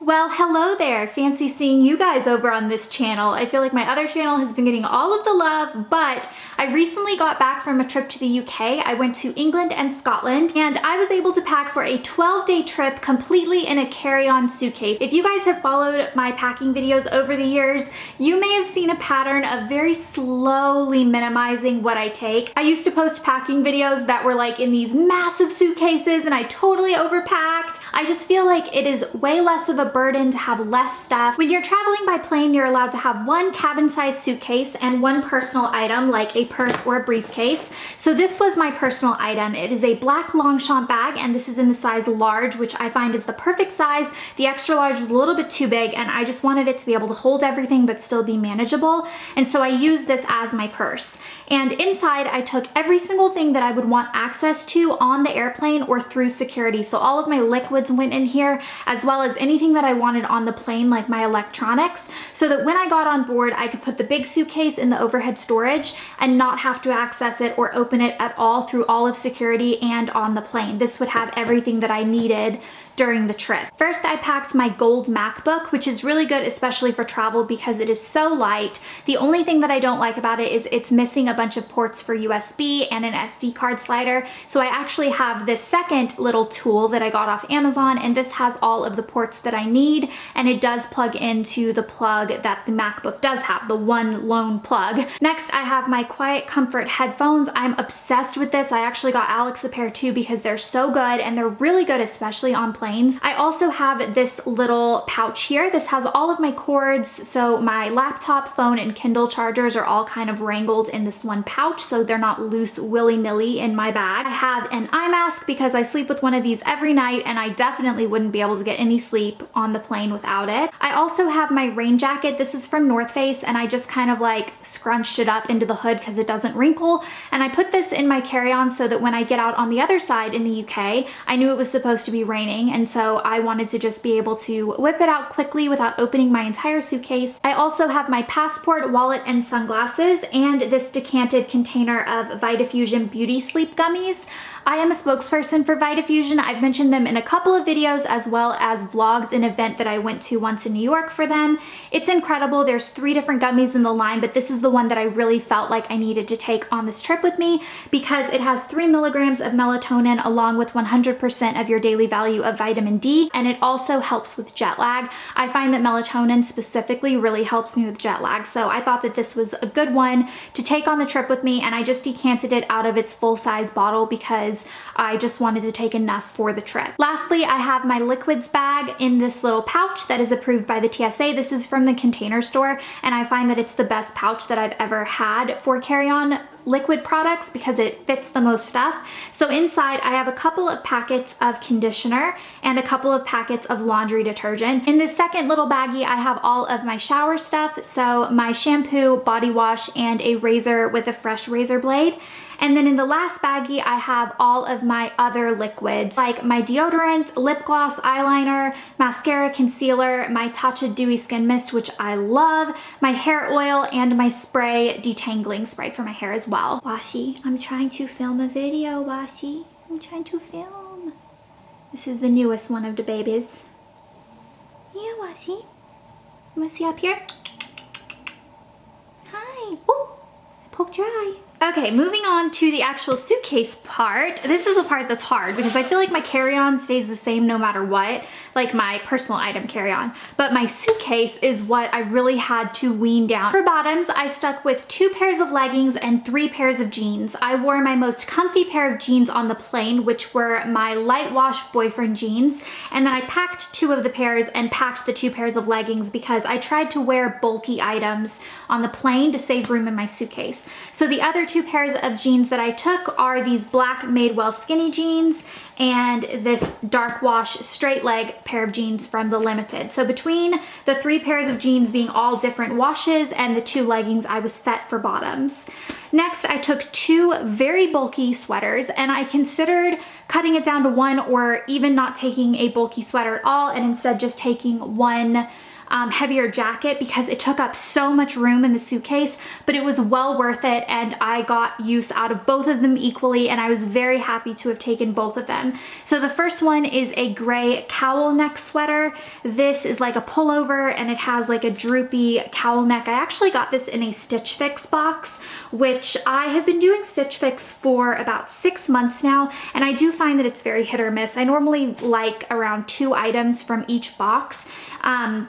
Well, hello there. Fancy seeing you guys over on this channel. I feel like my other channel has been getting all of the love, but I recently got back from a trip to the UK. I went to England and Scotland, and I was able to pack for a 12-day trip completely in a carry-on suitcase. If you guys have followed my packing videos over the years, you may have seen a pattern of very slowly minimizing what I take. I used to post packing videos that were like in these massive suitcases, and I totally overpacked. I just feel like it is way less of a burden to have less stuff. When you're traveling by plane, you're allowed to have one cabin-sized suitcase and one personal item like a purse or a briefcase. So this was my personal item. It is a black Longchamp bag, and this is in the size large, which I find is the perfect size. The extra large was a little bit too big, and I just wanted it to be able to hold everything but still be manageable. And so I used this as my purse. And inside, I took every single thing that I would want access to on the airplane or through security. So all of my liquids went in here, as well as anything that I wanted on the plane, like my electronics, so that when I got on board, I could put the big suitcase in the overhead storage and not have to access it or open it at all through all of security and on the plane. This would have everything that I needed during the trip. First, I packed my gold MacBook, which is really good, especially for travel because it is so light. The only thing that I don't like about it is it's missing a bunch of ports for USB and an SD card slider. So I actually have this second little tool that I got off Amazon, and this has all of the ports that I need, and it does plug into the plug that the MacBook does have, the one lone plug. Next, I have my Quiet Comfort headphones. I'm obsessed with this. I actually got Alex a pair too because they're so good, and they're really good, especially on planes. I also have this little pouch here. This has all of my cords, so my laptop, phone, and Kindle chargers are all kind of wrangled in this one pouch, so they're not loose willy-nilly in my bag. I have an eye mask because I sleep with one of these every night, and I definitely wouldn't be able to get any sleep on the plane without it. I also have my rain jacket. This is from North Face, and I just kind of like scrunched it up into the hood because it doesn't wrinkle, and I put this in my carry-on so that when I get out on the other side in the UK, I knew it was supposed to be raining, and so I wanted to just be able to whip it out quickly without opening my entire suitcase. I also have my passport, wallet, and sunglasses, and this decanted container of Vitafusion Beauty Sleep Gummies. I am a spokesperson for Vitafusion. I've mentioned them in a couple of videos, as well as vlogged an event that I went to once in New York for them. It's incredible. There's 3 different gummies in the line, but this is the one that I really felt like I needed to take on this trip with me because it has 3 milligrams of melatonin along with 100% of your daily value of vitamin D, and it also helps with jet lag. I find that melatonin specifically really helps me with jet lag, so I thought that this was a good one to take on the trip with me, and I just decanted it out of its full-size bottle because I just wanted to take enough for the trip. Lastly, I have my liquids bag in this little pouch that is approved by the TSA. This is from the Container Store, and I find that it's the best pouch that I've ever had for carry-on liquid products because it fits the most stuff. So inside I have a couple of packets of conditioner and a couple of packets of laundry detergent. In this second little baggie, I have all of my shower stuff, so my shampoo, body wash, and a razor with a fresh razor blade. And then in the last baggie, I have all of my other liquids, like my deodorant, lip gloss, eyeliner, mascara, concealer, my Tatcha Dewy Skin Mist, which I love, my hair oil, and my spray, detangling spray for my hair as well. Washi, I'm trying to film a video, Washi. I'm trying to film. This is the newest one of the babies. Yeah, Washi. You wanna see up here? Hi. Ooh, I poked your eye. Okay, moving on to the actual suitcase part. This is the part that's hard because I feel like my carry-on stays the same no matter what, like my personal item carry-on. But my suitcase is what I really had to wean down. For bottoms, I stuck with 2 pairs of leggings and 3 pairs of jeans. I wore my most comfy pair of jeans on the plane, which were my light wash boyfriend jeans. And then I packed 2 of the pairs and packed the 2 pairs of leggings because I tried to wear bulky items on the plane to save room in my suitcase. So the other 2 pairs of jeans that I took are these black Madewell skinny jeans and this dark wash straight leg pair of jeans from the Limited. So between the 3 pairs of jeans being all different washes and the 2 leggings, I was set for bottoms. Next, I took 2 very bulky sweaters, and I considered cutting it down to 1 or even not taking a bulky sweater at all and instead just taking one heavier jacket because it took up so much room in the suitcase, but it was well worth it, and I got use out of both of them equally, and I was very happy to have taken both of them. So the first one is a gray cowl neck sweater. This is like a pullover, and it has like a droopy cowl neck. I actually got this in a Stitch Fix box, which I have been doing Stitch Fix for about 6 months now, and I do find that it's very hit or miss. I normally like around 2 items from each box.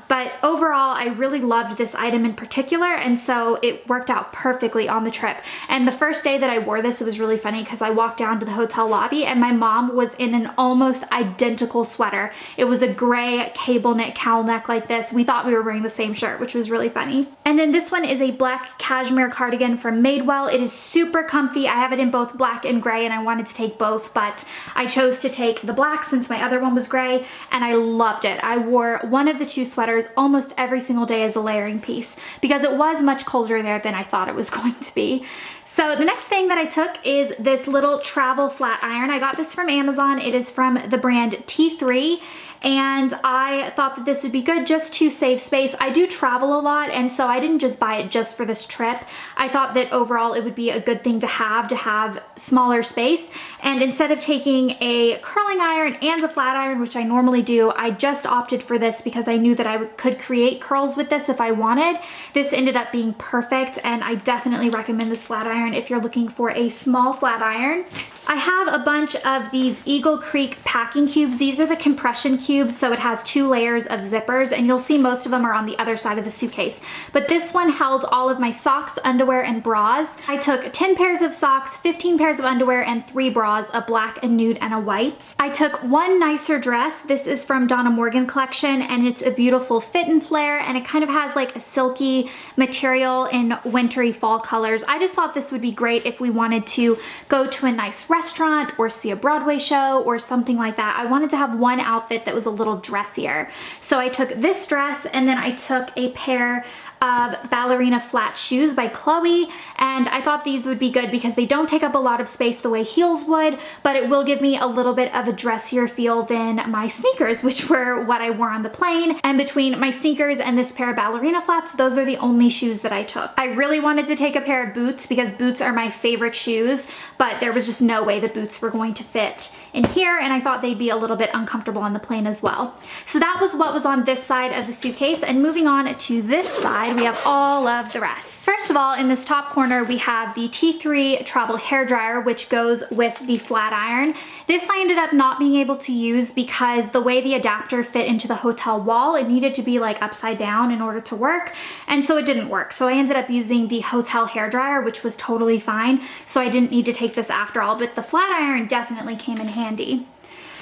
But overall, I really loved this item in particular, and so it worked out perfectly on the trip. And the first day that I wore this, it was really funny because I walked down to the hotel lobby and my mom was in an almost identical sweater. It was a gray cable knit cowl neck like this. We thought we were wearing the same shirt, which was really funny. And then this one is a black cashmere cardigan from Madewell. It is super comfy. I have it in both black and gray, and I wanted to take both, but I chose to take the black since my other one was gray, and I loved it. I wore one of the 2 sweaters almost every single day as a layering piece because it was much colder there than I thought it was going to be. So the next thing that I took is this little travel flat iron. I got this from Amazon. It is from the brand T3. And I thought that this would be good just to save space. I do travel a lot, and so I didn't just buy it just for this trip. I thought that overall it would be a good thing to have smaller space. And instead of taking a curling iron and a flat iron, which I normally do, I just opted for this because I knew that I could create curls with this if I wanted. This ended up being perfect, and I definitely recommend this flat iron if you're looking for a small flat iron. I have a bunch of these Eagle Creek packing cubes. These are the compression cubes, so it has 2 layers of zippers, and you'll see most of them are on the other side of the suitcase. But this one held all of my socks, underwear, and bras. I took 10 pairs of socks, 15 pairs of underwear, and 3 bras, a black, a nude, and a white. I took one nicer dress. This is from Donna Morgan collection, and it's a beautiful fit and flare, and it kind of has like a silky material in wintry fall colors. I just thought this would be great if we wanted to go to a nice restaurant or see a Broadway show or something like that. I wanted to have one outfit that was a little dressier. So I took this dress, and then I took a pair of ballerina flat shoes by Chloe, and I thought these would be good because they don't take up a lot of space the way heels would, but it will give me a little bit of a dressier feel than my sneakers, which were what I wore on the plane. And between my sneakers and this pair of ballerina flats, those are the only shoes that I took. I really wanted to take a pair of boots because boots are my favorite shoes, but there was just no way the boots were going to fit in here, and I thought they'd be a little bit uncomfortable on the plane as well. So that was what was on this side of the suitcase, and moving on to this side, we have all of the rest. First of all, in this top corner, we have the T3 travel hair dryer, which goes with the flat iron. This I ended up not being able to use because the way the adapter fit into the hotel wall, it needed to be like upside down in order to work, and so it didn't work. So I ended up using the hotel hair dryer, which was totally fine, so I didn't need to take this after all, but the flat iron definitely came in handy.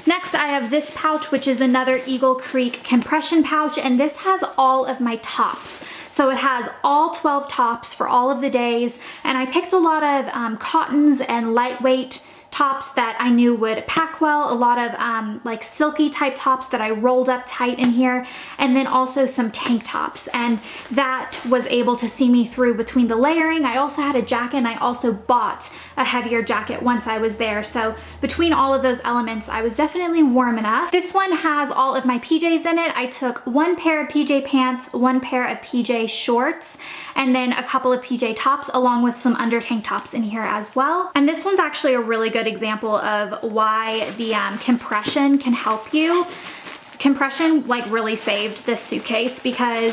Next, I have this pouch, which is another Eagle Creek compression pouch, and this has all of my tops. So it has all 12 tops for all of the days, and I picked a lot of cottons and lightweight tops that I knew would pack well, a lot of like silky type tops that I rolled up tight in here, and then also some tank tops, and that was able to see me through between the layering. I also had a jacket, and I also bought a heavier jacket once I was there, so between all of those elements I was definitely warm enough. This one has all of my PJs in it. I took one pair of PJ pants, one pair of PJ shorts, and then a couple of PJ tops along with some under tank tops in here as well. And this one's actually a really good example of why the compression can help you. Compression like really saved this suitcase because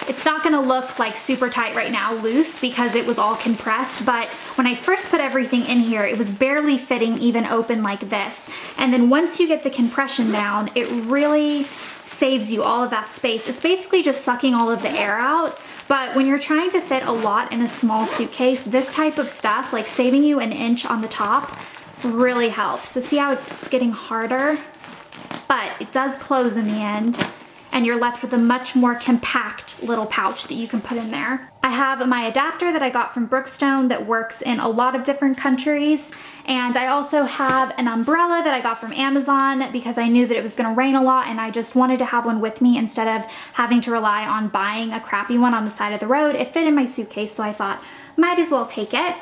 it's not gonna look like super tight right now, loose, because it was all compressed, but when I first put everything in here, it was barely fitting even open like this. And then once you get the compression down, it really saves you all of that space. It's basically just sucking all of the air out, but when you're trying to fit a lot in a small suitcase, this type of stuff, like saving you an inch on the top, really helps. So see how it's getting harder? But it does close in the end, and you're left with a much more compact little pouch that you can put in there. I have my adapter that I got from Brookstone that works in a lot of different countries, and I also have an umbrella that I got from Amazon because I knew that it was gonna rain a lot and I just wanted to have one with me instead of having to rely on buying a crappy one on the side of the road. It fit in my suitcase, so I thought might as well take it.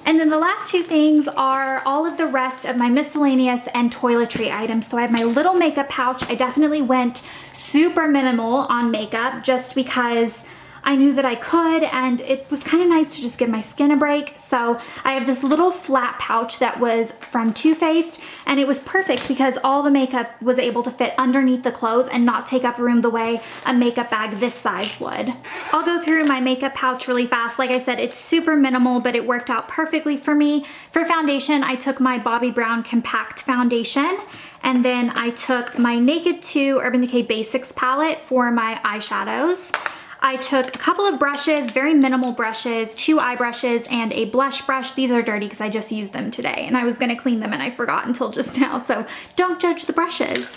And then the last two things are all of the rest of my miscellaneous and toiletry items. So I have my little makeup pouch. I definitely went super minimal on makeup just because I knew that I could, and it was kind of nice to just give my skin a break. So I have this little flat pouch that was from Too Faced, and it was perfect because all the makeup was able to fit underneath the clothes and not take up room the way a makeup bag this size would. I'll go through my makeup pouch really fast. Like I said, it's super minimal, but it worked out perfectly for me. For foundation, I took my Bobbi Brown Compact Foundation, and then I took my Naked 2 Urban Decay Basics palette for my eyeshadows. I took a couple of brushes, very minimal brushes, 2 eye brushes, and a blush brush. These are dirty because I just used them today, and I was gonna clean them and I forgot until just now, so don't judge the brushes.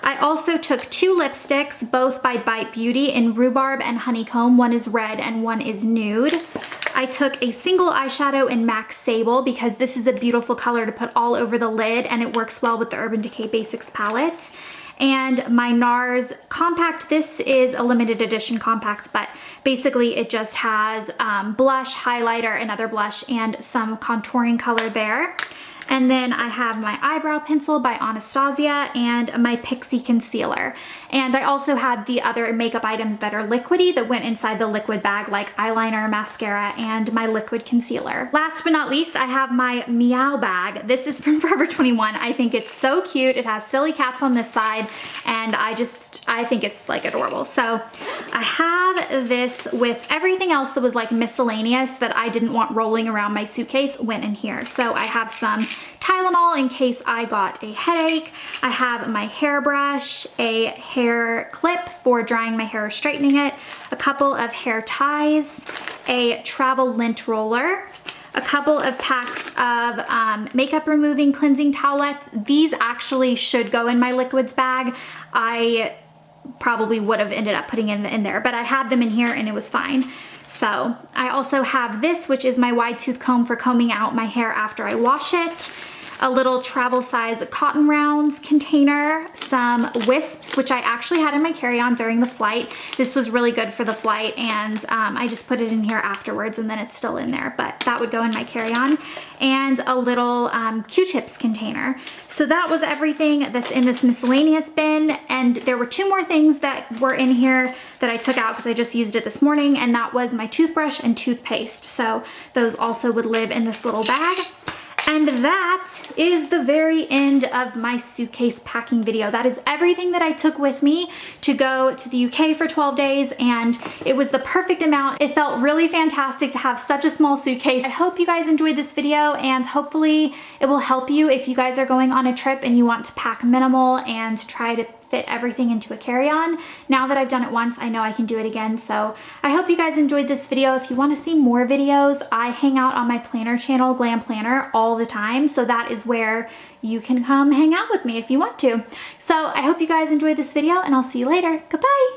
I also took 2 lipsticks, both by Bite Beauty in Rhubarb and Honeycomb. One is red and one is nude. I took a single eyeshadow in MAC Sable because this is a beautiful color to put all over the lid, and it works well with the Urban Decay Basics palette. And my NARS compact. This is a limited edition compact, but basically it just has blush, highlighter, another blush, and some contouring color there. And then I have my eyebrow pencil by Anastasia and my Pixie concealer. And I also had the other makeup items that are liquidy that went inside the liquid bag, like eyeliner, mascara, and my liquid concealer. Last but not least, I have my Meow bag. This is from Forever 21. I think it's so cute. It has silly cats on this side, and I think it's like adorable. So I have this with everything else that was like miscellaneous that I didn't want rolling around my suitcase went in here. So I have some Tylenol in case I got a headache. I have my hairbrush, a hair clip for drying my hair or straightening it, a couple of hair ties, a travel lint roller, a couple of packs of makeup removing cleansing towelettes. These actually should go in my liquids bag. I probably would have ended up putting in there, but I had them in here and it was fine. So I also have this, which is my wide tooth comb for combing out my hair after I wash it, a little travel size cotton rounds container, some wisps, which I actually had in my carry-on during the flight. This was really good for the flight, and I just put it in here afterwards, and then it's still in there, but that would go in my carry-on, and a little Q-tips container. So that was everything that's in this miscellaneous bin, and there were 2 more things that were in here that I took out because I just used it this morning, and that was my toothbrush and toothpaste. So those also would live in this little bag. And that is the very end of my suitcase packing video. That is everything that I took with me to go to the UK for 12 days, and it was the perfect amount. It felt really fantastic to have such a small suitcase. I hope you guys enjoyed this video, and hopefully it will help you if you guys are going on a trip and you want to pack minimal and try to fit everything into a carry-on. Now that I've done it once, I know I can do it again. So I hope you guys enjoyed this video. If you want to see more videos, I hang out on my planner channel, Glam Planner, all the time. So that is where you can come hang out with me if you want to. So I hope you guys enjoyed this video, and I'll see you later. Goodbye.